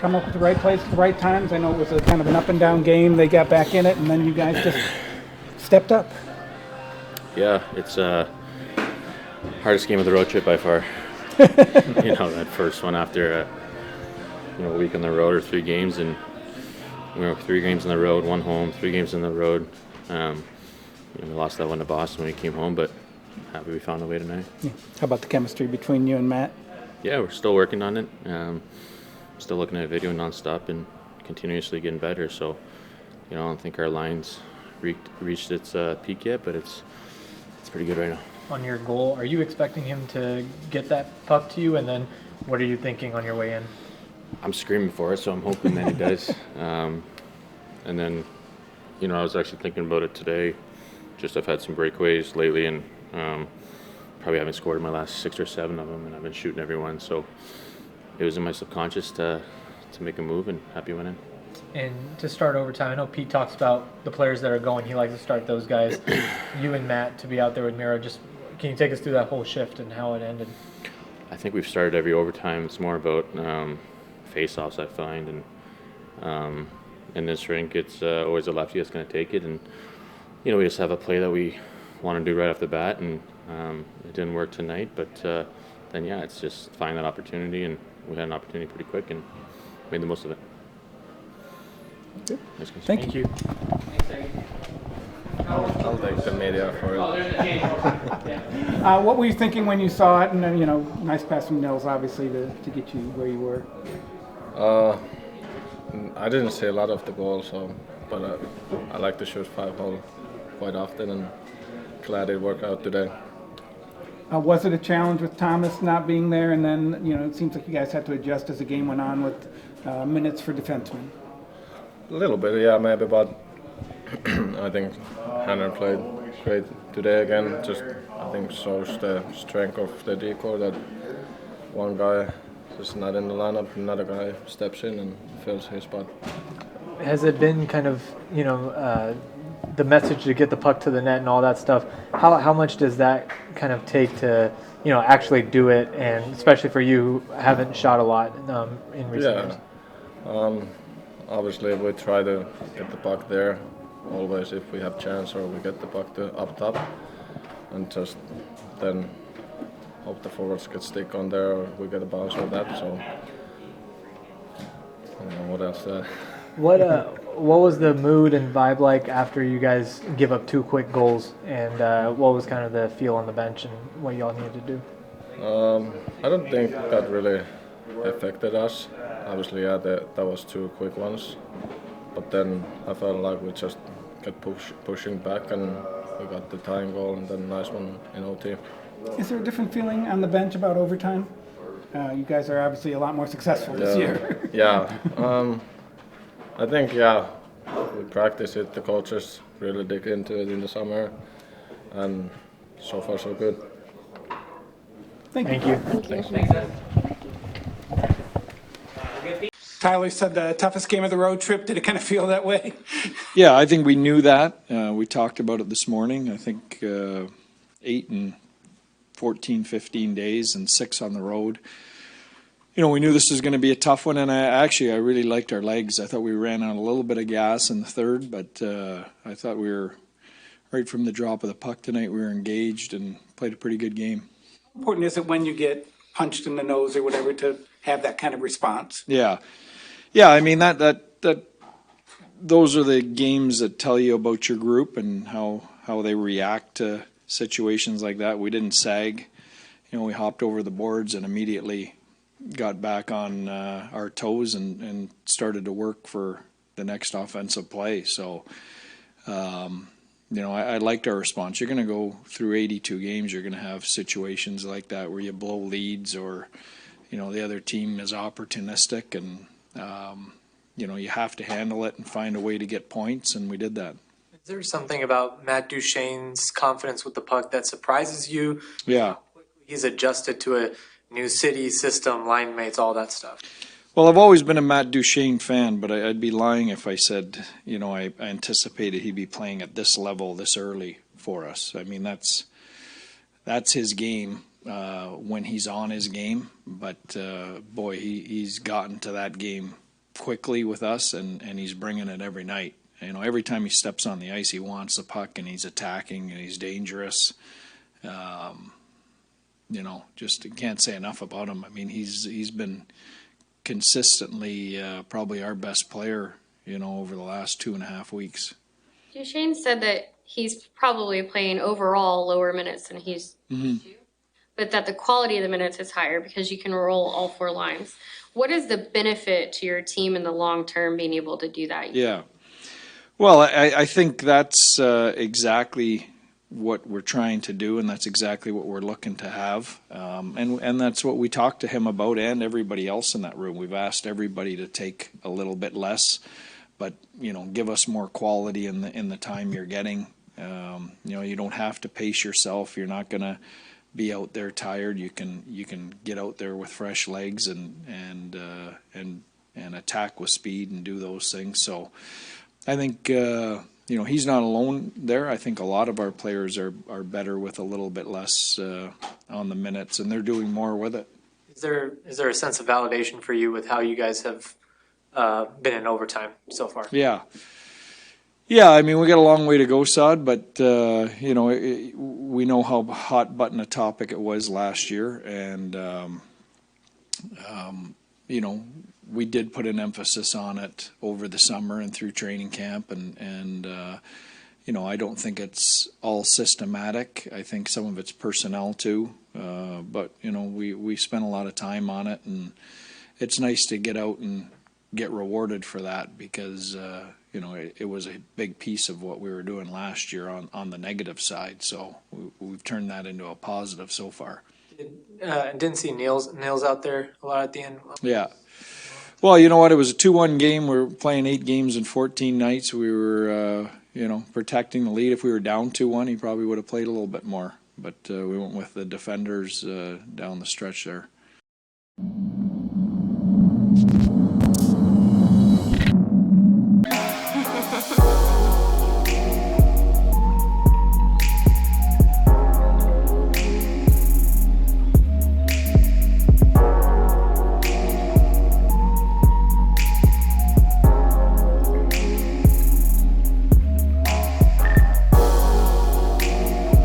come up with the right plays at the right times? I know it was a kind of an up and down game. They got back in it, and then you guys just stepped up. Yeah, it's hardest game of the road trip by far. That first one after a week on the road or 3 games, and we were 3 games on the road, 1 home, 3 games on the road. We lost that one to Boston when we came home, but happy we found a way tonight. Yeah. How about the chemistry between you and Matt? Yeah, we're still working on it. Still looking at video nonstop and continuously getting better. So, I don't think our line's reached its peak yet, but it's pretty good right now. On your goal, are you expecting him to get that puck to you, and then what are you thinking on your way in? I'm screaming for it, so I'm hoping that he does. And then, I was actually thinking about it today. Just I've had some breakaways lately, and probably haven't scored in my last 6 or 7 of them, and I've been shooting every one. So it was in my subconscious to make a move, and happy went in. And to start overtime, I know Pete talks about the players that are going. He likes to start those guys. You and Matt to be out there with Miro. Just can you take us through that whole shift and how it ended? I think we've started every overtime. It's more about face-offs, I find, and in this rink, it's always a lefty that's going to take it, and we just have a play that we want to do right off the bat, and it didn't work tonight, but then it's just find that opportunity, and we had an opportunity pretty quick and made the most of it. Good. Thank you. I'll take the media for it. What were you thinking when you saw it? And then, nice pass from Nils, obviously, to get you where you were. I didn't see a lot of the goal, but I like to shoot 5-hole quite often, and glad it worked out today. Was it a challenge with Thomas not being there? And then, it seems like you guys had to adjust as the game went on with minutes for defensemen. A little bit, yeah, maybe, but I think Hanner played great today again. Just, I think, shows the strength of the decor that one guy is not in the lineup, another guy steps in and fills his spot. Has it been kind of, the message to get the puck to the net and all that stuff? How much does that kind of take to, actually do it, and especially for you who haven't shot a lot in recent years? Obviously, we try to get the puck there always if we have chance, or we get the puck up top, and just then hope the forwards get stick on there, or we get a bounce with that. So, I don't know what else. What was the mood and vibe like after you guys give up 2 quick goals, and what was kind of the feel on the bench and what y'all needed to do? I don't think that really affected us. Obviously, that was 2 quick ones, but then I felt like we just kept pushing back, and we got the tying goal and then a nice one in OT. Is there a different feeling on the bench about overtime? You guys are obviously a lot more successful this year. Yeah. I think, we practice it. The coaches really dig into it in the summer, and so far so good. Thank you. Tyler said the toughest game of the road trip. Did it kind of feel that way? Yeah, I think we knew that. We talked about it this morning. I think 8 and 14, 15 days and 6 on the road. We knew this was going to be a tough one, and I really liked our legs. I thought we ran out a little bit of gas in the third, but I thought we were, right from the drop of the puck tonight, we were engaged and played a pretty good game. How important is it when you get punched in the nose or whatever to have that kind of response? Yeah, I mean, that those are the games that tell you about your group and how they react to situations like that. We didn't sag. We hopped over the boards and immediately got back on our toes and started to work for the next offensive play. So, I liked our response. You're going to go through 82 games. You're going to have situations like that where you blow leads, or, the other team is opportunistic, and, you have to handle it and find a way to get points, and we did that. Is there something about Matt Duchene's confidence with the puck that surprises you? Yeah. He's adjusted to a new city, system, line mates, all that stuff. Well, I've always been a Matt Duchene fan, but I'd be lying if I said, I anticipated he'd be playing at this level this early for us. I mean, that's his game. when he's on his game, but boy, he's gotten to that game quickly with us, and he's bringing it every night. You know, every time he steps on the ice, he wants the puck, and he's attacking, and he's dangerous. You know, just can't say enough about him. I mean, he's been consistently probably our best player, you know, over the last 2.5 weeks. Duchene said that he's probably playing overall lower minutes than he's used to, but that the quality of the minutes is higher because you can roll all 4 lines. What is the benefit to your team in the long term being able to do that? Yeah. Well, I think that's exactly what we're trying to do, and that's exactly what we're looking to have. And that's what we talked to him about, and everybody else in that room. We've asked everybody to take a little bit less, but you know, give us more quality in the time you're getting. You know, you don't have to pace yourself. You're not going to be out there tired. You can get out there with fresh legs and attack with speed and do those things. So I think you know, he's not alone there. I think a lot of our players are better with a little bit less on the minutes, and they're doing more with it. Is there a sense of validation for you with how you guys have been in overtime so far? Yeah, I mean, we got a long way to go, Sod, but you know, we know how hot button a topic it was last year, and you know, we did put an emphasis on it over the summer and through training camp, and you know, I don't think it's all systematic. I think some of it's personnel too, but you know, we spent a lot of time on it, and it's nice to get out and get rewarded for that, because you know, it was a big piece of what we were doing last year on the negative side. So we've turned that into a positive so far. Didn't see Nails out there a lot at the end. Yeah. Well, you know what? It was a 2-1 game. We were playing 8 games in 14 nights. We were, you know, protecting the lead. If we were down 2-1, he probably would have played a little bit more. But we went with the defenders down the stretch there.